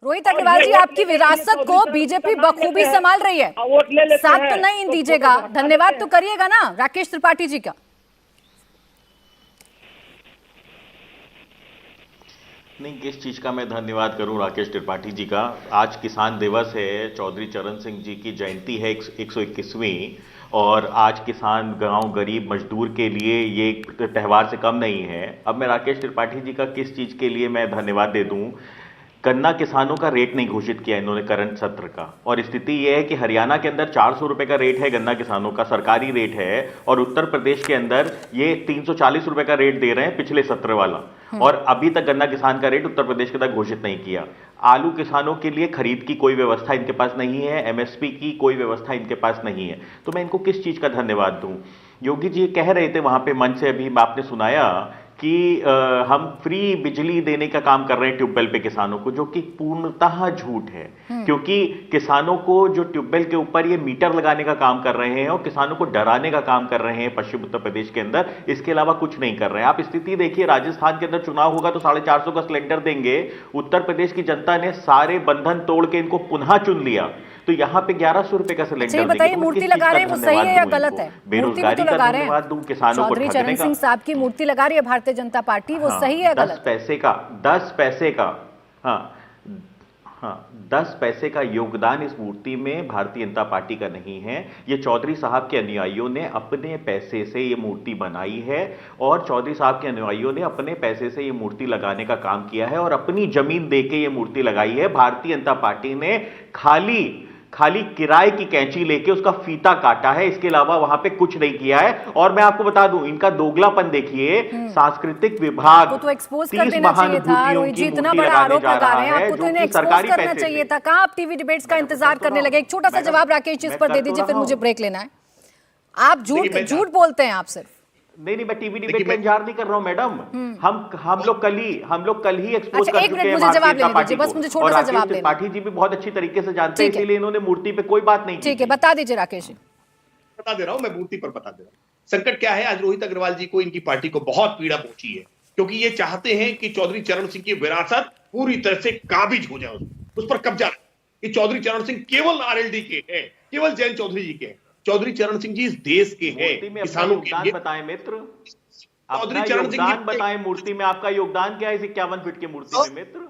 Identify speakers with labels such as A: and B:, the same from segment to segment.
A: रोहित अग्रवाल जी, आपकी विरासत को बीजेपी बखूबी संभाल रही है, साथ तो नहीं दीजिएगा, धन्यवाद तो करिएगा ना राकेश त्रिपाठी जी का।
B: नहीं, किस चीज का मैं धन्यवाद करूं राकेश त्रिपाठी जी का। आज किसान दिवस है, चौधरी चरण सिंह जी की जयंती है 121वीं, और आज किसान, गांव, गरीब मजदूर के लिए ये त्यौहार से कम नहीं है। अब मैं राकेश त्रिपाठी जी का किस चीज के लिए मैं धन्यवाद दे दूं। गन्ना किसानों का रेट नहीं घोषित किया इन्होंने करंट सत्र का, और स्थिति यह है कि हरियाणा के अंदर 400 रुपए का रेट है गन्ना किसानों का, सरकारी रेट है, और उत्तर प्रदेश के अंदर ये 340 रुपए का रेट दे रहे हैं पिछले सत्र वाला, और अभी तक गन्ना किसान का रेट उत्तर प्रदेश के तक घोषित नहीं किया। आलू किसानों के लिए खरीद की कोई व्यवस्था इनके पास नहीं है, एमएसपी की कोई व्यवस्था इनके पास नहीं है, तो मैं इनको किस चीज का धन्यवाद दूं। योगी जी कह रहे थे वहां पे मंच से, अभी आपने सुनाया कि हम फ्री बिजली देने का काम कर रहे हैं ट्यूबवेल पे किसानों को, जो कि पूर्णतः झूठ है, क्योंकि किसानों को जो ट्यूबवेल के ऊपर ये मीटर लगाने का काम कर रहे हैं और किसानों को डराने का काम कर रहे हैं पश्चिम उत्तर प्रदेश के अंदर, इसके अलावा कुछ नहीं कर रहे हैं। आप स्थिति देखिए, राजस्थान के अंदर चुनाव होगा तो 450 का सिलेंडर देंगे, उत्तर प्रदेश की जनता ने सारे बंधन तोड़ के इनको पुनः चुन लिया, तो यहाँ पे 1100 रुपए का सिलेंडर
A: बताइए, मूर्ति लगा रहे हैं वो सही है या गलत है?
B: बेरोजगारी का धन्यवाद दूं, किसानों को
A: चौधरी चरण सिंह साहब की मूर्ति लगा रही है भारतीय जनता पार्टी, वो सही है गलत?
B: 10 पैसे का हाँ 10 पैसे का योगदान इस मूर्ति में भारतीय जनता पार्टी का नहीं है। ये चौधरी साहब के अनुयायियों ने अपने पैसे से ये मूर्ति बनाई है, और चौधरी साहब के अनुयायियों ने अपने पैसे से ये मूर्ति लगाने का काम किया है, और अपनी जमीन देके ये मूर्ति लगाई है। भारतीय जनता पार्टी ने खाली किराए की कैंची लेके उसका फीता काटा है, इसके अलावा वहां पे कुछ नहीं किया है। और मैं आपको बता दूं, इनका दोगलापन देखिए, सांस्कृतिक विभाग
A: तो एक्सपोज कर देना चाहिए था। रोहित जी इतना बड़ा आरोप लगा रहे हैं, आपको तो इन्हें एक्सपोज करना चाहिए था। कहां आप टीवी डिबेट्स का इंतजार करने लगे? एक छोटा सा जवाब राकेश जी इस पर दे दीजिए, फिर मुझे ब्रेक लेना है। आप झूठ बोलते हैं, आप सिर्फ।
B: नहीं, मैं टीवी डिबेट का इंतजार नहीं कर रहा हूं मैडम। हम लोग कल ही एक्सपोज कर चुके हैं
A: मुझे जवाब लेने दीजिए, बस मुझे छोटा सा जवाब देना।
B: त्रिपाठी जी भी बहुत अच्छी तरीके से जानते हैं, इसीलिए इन्होंने मूर्ति पे कोई बात नहीं की।
A: ठीक है, बता दीजिए राकेश जी।
C: बता दे रहा हूं, मैं मूर्ति पर बता दे रहा हूं। संकट क्या है, आज रोहित अग्रवाल जी को, इनकी पार्टी को बहुत पीड़ा पहुंची है, क्योंकि ये चाहते हैं कि चौधरी चरण सिंह की विरासत पूरी तरह से काबिज हो जाए, उस पर कब्जा। कि चौधरी चरण सिंह केवल आरएलडी के हैं, केवल जयंत चौधरी जी के हैं। चौधरी चरण सिंह जी इस देश के हैं, किसानों के लिए।
B: बताएं मित्र,
C: चौधरी चरण सिंह जी
B: बताएं, मूर्ति में आपका योगदान क्या है इस 51 फीट की मूर्ति में मित्र?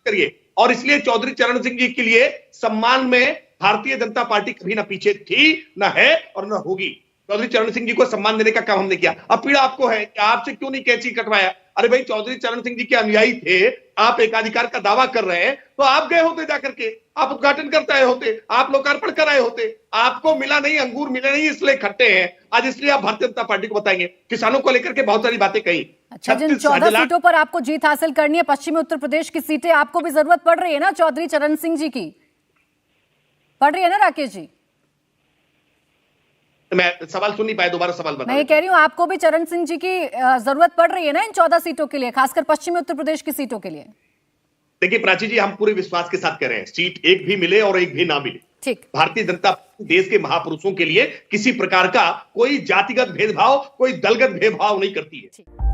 C: करिए। और इसलिए चौधरी चरण सिंह जी के लिए सम्मान में भारतीय जनता पार्टी कभी ना पीछे थी, ना है और ना होगी। चौधरी चरण सिंह जी को सम्मान देने का काम हमने किया। अब पीड़ा आपको है कि आपसे क्यों नहीं कैंची कटवाया। अरे भाई, चौधरी चरण सिंह जी के अनुयायी थे, आप एकाधिकार का दावा कर रहे हैं, तो आप गए होते जाकर के, आप उद्घाटन करते आए होते, आप लोकार्पण कराए होते। आपको मिला नहीं, अंगूर मिले नहीं, इसलिए खट्टे हैं आज, इसलिए आप भारतीय जनता पार्टी को बताएंगे। किसानों को लेकर के बहुत सारी बातें कही।
A: अच्छा, जिन 14 सीटों पर आपको जीत हासिल करनी है, पश्चिमी उत्तर प्रदेश की सीटें, आपको भी जरूरत पड़ रही है ना चौधरी चरण सिंह जी की? पड़ रही है ना राकेश जी?
C: मैं सवाल सुन नहीं पाया, दोबारा सवाल बता।
A: मैं कह रही हूँ, आपको भी चरण सिंह जी की जरूरत पड़ रही है ना इन 14 सीटों के लिए, खासकर पश्चिमी उत्तर प्रदेश की सीटों के लिए?
C: देखिए प्राची जी, हम पूरे विश्वास के साथ कह रहे हैं, सीट एक भी मिले और एक भी ना मिले,
A: ठीक,
C: भारतीय जनता देश के महापुरुषों के लिए किसी प्रकार का कोई जातिगत भेदभाव, कोई दलगत भेदभाव नहीं करती है।